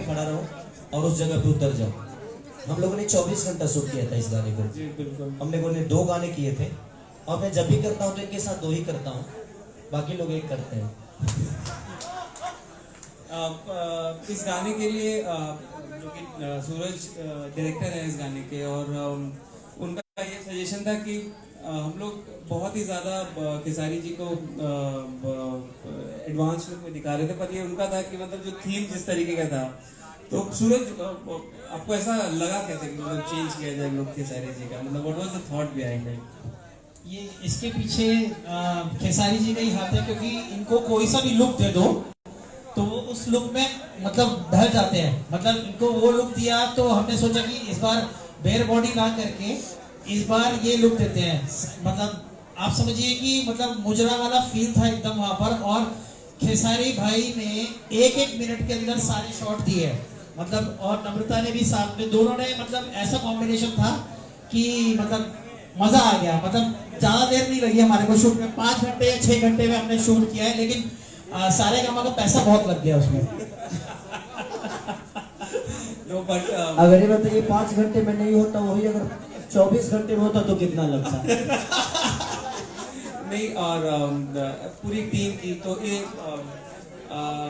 खड़ा रहो और उस जगह पे उतर जाओ। हम लोगों ने 24 घंटा शूट किया था इस गाने को। हम लोगों ने 2 गाने किए थे और मैं जब भी करता हूँ तो इनके साथ 2 ही करता हूँ, बाकी लोग 1 करते हैं। इस गाने के लिए जो कि सूरज डायरेक्टर है इस गाने के, और उनका ये सजेशन था कि हम लोग बहुत ही ज़्यादा खेसारी जी को एडवांस लुक में दिखा रहे थे, पर ये उनका था कि मतलब जो थीम जिस तरीके का था, तो सूरज आपको ऐसा लगा कैसे कि मतलब चेंज किया जाए लुक खेसारी जी का, मतलब what was the thought behind it? ये इसके पीछे खेसारी जी का ही हाथ है, क्योंकि इनको कोई सा भी लुक दे दो तो वो उस लुक में मतलब ढल जाते हैं। मतलब इनको वो लुक दिया तो हमने सोचा कि इस बार बेयर बॉडी ना करके इस बार ये लुक देते हैं। मतलब आप समझिए कि मतलब मुजरा वाला फील था एकदम वहां पर, और खेसारी भाई ने 1-1 मिनट के अंदर सारे शॉट दिए, मतलब और नम्रता ने भी साथ में, दोनों ने मतलब ऐसा कॉम्बिनेशन था कि मतलब मजा आ गया। मतलब ज्यादा देर नहीं लगी हमारे को शूट में, 5 घंटे या 6 घंटे में हमने शूट किया है, लेकिन सारे कामों का पैसा बहुत लग गया उसमें। नो बट अगर ये बताइए 5 घंटे में नहीं होता, वही अगर 24 घंटे में होता तो कितना लगता? नहीं, और पूरी टीम की तो ये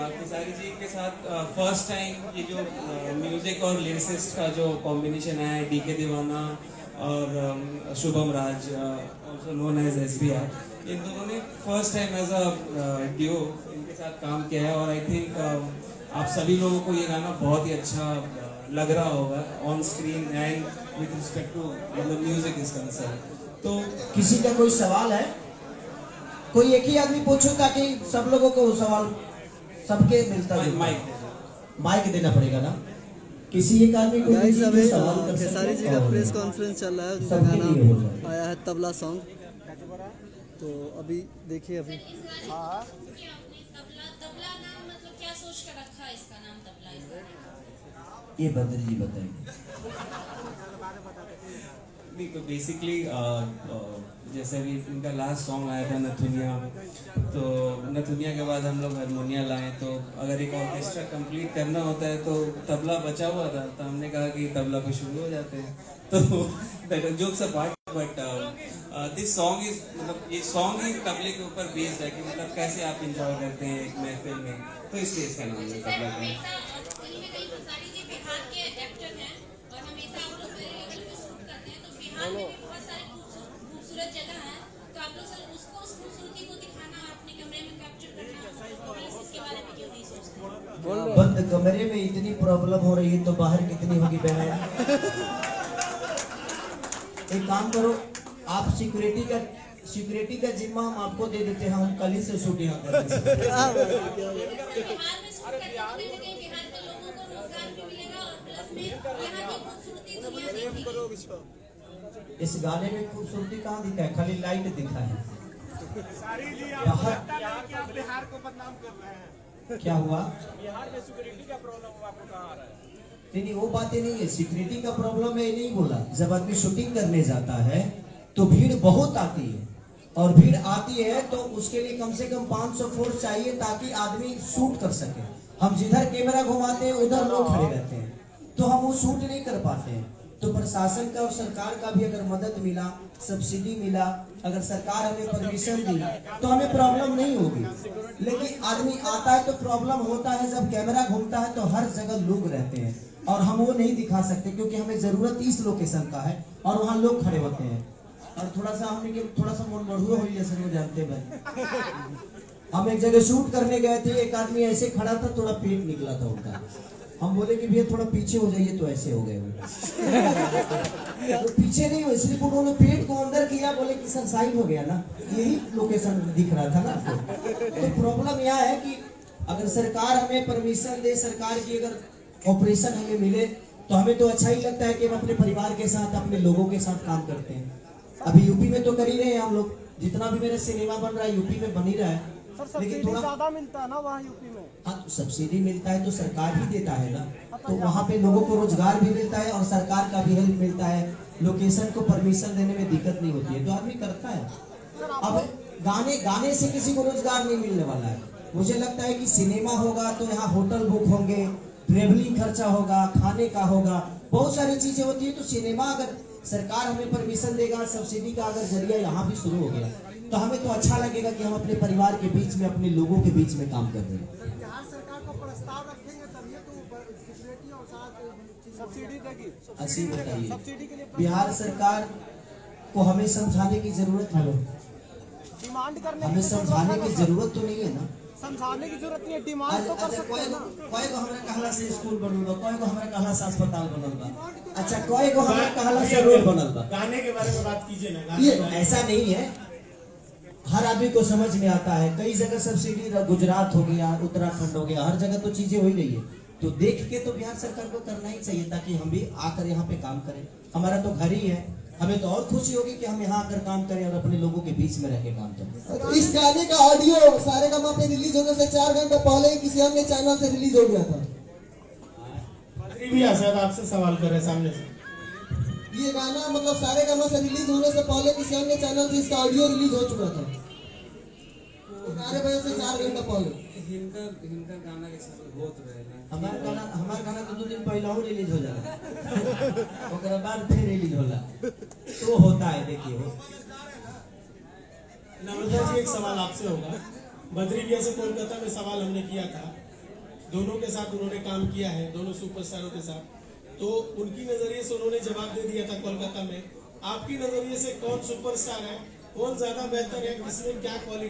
खेसारी जी के साथ फर्स्ट टाइम ये जो म्यूजिक और लिरिसिस्ट का जो कॉम्बिनेशन है, डीके दीवाना और Shubham Raj, also known as SBR, इन दोनों ने first time as a duo इनके साथ काम किया है, और आई थिंक आप सभी लोगों को ये गाना बहुत ही अच्छा लग रहा होगा on screen and with respect to मतलब म्यूजिक इज कंसर्न। तो किसी का कोई सवाल है? कोई एक ही आदमी पूछो ताकि सब लोगों को सवाल सबके मिलता जुलता। माइक देना पड़ेगा ना, किसी एक आदमी को गाइस अभी सवाल कर खेसारी जी का प्रेस कॉन्फ्रेंस चल रहा है, उनका सबके लिए हो जाए। गाना आया है तबला सॉन्ग, तो अभी देखिए अभी तबला नाम मतलब क्या सोच कर रखा है इसका नाम तबला? ये बद्री जी बताएंगे। नहीं, तो बेसिकली जैसे भी इनका लास्ट सॉन्ग आया था नथुनिया, तो नथुनिया के बाद हम लोग हारमोनिया लाए, तो अगर एक ऑर्केस्ट्रा कंप्लीट करना होता है तो तबला बचा हुआ था, तो हमने कहा कि तबला पे शुरू हो जाते हैं। तो jokes apart, but this song is मतलब ये सॉन्ग ही तबले के ऊपर बेस्ड है कि मतलब कैसे आप इंजॉय करते हैं एक महफिल में, तो इसलिए इसका नाम है तबला का। कहीं ना कहीं खेसारी जी बिहार के एक्टर हैं और हमेशा आप लोग मेरे लेवल पे शूट करते हैं, तो बिहार में भी बहुत सारी खूबसूरत जगह है, तो आप लोग उसको उस खूबसूरती को दिखाना और अपने कमरे में कैप्चर करना, इसके बारे में क्यों नहीं सोचते? बंद कमरे में इतनी प्रॉब्लम हो रही है तो बाहर कितनी होगी बहन? एक काम करो, आप सिक्योरिटी का जिम्मा हम आपको दे देते हैं, हम कल ही से शूट यहाँ कर रहे हैं। बिहार में शूट करने से कहीं ना कहीं बिहार के लोगों को रोजगार भी मिलेगा और प्लस में यहाँ की खूबसूरती दुनिया देखेगी। इस गाने में खूबसूरती कहाँ दिखा है? खाली लाइट दिखा है। बिहार को बदनाम कर रहे हैं। क्या हुआ? बिहार में सिक्योरिटी का प्रॉब्लम आपको कहाँ आ रहा है? नहीं, वो बातें नहीं है, सिक्योरिटी का प्रॉब्लम है नहीं बोला। जब आदमी शूटिंग करने जाता है तो भीड़ बहुत आती है, और भीड़ आती है तो उसके लिए कम से कम 500 फोर्स चाहिए ताकि आदमी शूट कर सके। हम जिधर कैमरा घुमाते हैं उधर लोग खड़े रहते हैं, तो हम वो शूट नहीं कर पाते हैं। तो प्रशासन का और सरकार का भी अगर मदद मिला, सब्सिडी मिला, अगर सरकार हमें परमिशन दी तो हमें प्रॉब्लम नहीं होगी। लेकिन आदमी आता है तो प्रॉब्लम होता है, जब कैमरा घूमता है तो हर जगह लोग रहते हैं और हम वो नहीं दिखा सकते, क्योंकि हमें जरूरत इस लोकेशन का है और वहाँ लोग खड़े होते हैं। और थोड़ा सा हमने थोड़ा सा मन बढ़ुआ हो जैसे वो जानते भाई। हम एक जगह शूट करने गए थे, एक आदमी ऐसे खड़ा था, थोड़ा पेट निकला था उनका। हम बोले कि भैया थोड़ा पीछे हो जाइए, तो ऐसे हो गए वो। तो पीछे नहीं हो, इसलिए उन्होंने पेट को अंदर किया, बोले कि सर साइड हो गया ना, यही लोकेशन दिख रहा था ना आपको। तो प्रॉब्लम यह है कि अगर सरकार हमें परमिशन दे, सरकार की अगर ऑपरेशन हमें मिले, तो हमें तो अच्छा ही लगता है कि हम अपने परिवार के साथ, अपने लोगों के साथ काम करते हैं। अभी यूपी में तो कर ही रहे हैं हम लोग, जितना भी मेरा सिनेमा बन रहा है यूपी में बन ही रहा है, लेकिन थोड़ा ज्यादा मिलता है ना वहाँ यूपी में। हाँ, तो सब्सिडी मिलता है तो सरकार ही देता है ना, तो वहाँ पे लोगों को रोजगार भी मिलता है और सरकार का भी हेल्प मिलता है, लोकेशन को परमिशन देने में दिक्कत नहीं होती है, तो आदमी करता है। अब गाने से किसी को रोजगार नहीं मिलने वाला है। मुझे लगता है कि सिनेमा होगा तो यहाँ होटल बुक होंगे, ट्रेवलिंग खर्चा होगा, खाने का होगा, बहुत सारी चीजें होती है। तो सिनेमा अगर सरकार हमें परमिशन देगा, सब्सिडी का अगर जरिया यहाँ भी शुरू हो गया तो हमें तो अच्छा लगेगा कि हम अपने परिवार के बीच में, अपने लोगों के बीच में काम कर रहे हैं। सर, बिहार सरकार को प्रस्ताव रखेंगे तभी तो सिक्योरिटी और साथ सब्सिडी देगी अच्छी बताइए, सब्सिडी के लिए बिहार सरकार को हमें समझाने की जरूरत है, डिमांड करने हमें की समझाने की जरूरत है ना सर। जरूरत तो नहीं है ना। समझाने की जरूरत नहीं है, डिमांड तो कर सकते हैं ना। कोई को हमरा कहला से स्कूल बनल बा, कोई को हमरा कहला से अस्पताल बनल बा, अच्छा कोई को हमरा कहला से रोड बनल बा। गाने के बारे में बात कीजिए ना। ये ऐसा नहीं है, हर आदमी को समझ में आता है। कई जगह सब्सिडी, गुजरात हो गया, उत्तराखंड हो गया, हर जगह तो चीजें हो ही रही है। तो देख के तो बिहार सरकार को करना ही चाहिए ताकि हम भी आकर यहाँ पे काम करें। हमारा तो घर ही है, हमें तो और खुशी होगी कि हम यहाँ आकर काम करें और अपने लोगों के बीच में रह के काम करें। तो इस गाने का ऑडियो सारेगामा पे रिलीज होने से 4 घंटे पहले ही किसी अन्य चैनल से रिलीज हो गया था। मंत्री भी शायद आपसे सवाल कर रहे हैं सामने से। ये गाना मतलब सारेगामा से रिलीज होने से पहले किसी अन्य चैनल से इसका ऑडियो रिलीज हो चुका था 11 बजे से 4 घंटे पहले। हिंका गाना के साथ बहुत रहे ना। हमार गाना तो 2 दिन पहले ही रिलीज हो जाला ओकरा बाद फिर रिलीज होला, तो होता है। देखिए नम्रता जी, एक सवाल आपसे होगा। बद्री भैया से कोलकाता में सवाल हमने किया था, दोनों के साथ उन्होंने काम किया है, दोनों सुपरस्टारों के साथ, तो उनकी नजरिए से उन्होंने जवाब दे दिया था कोलकाता में। आपकी नजरिए से कौन सुपरस्टार है, कौन ज्यादा बेहतर है, किसमें क्या क्वालिटी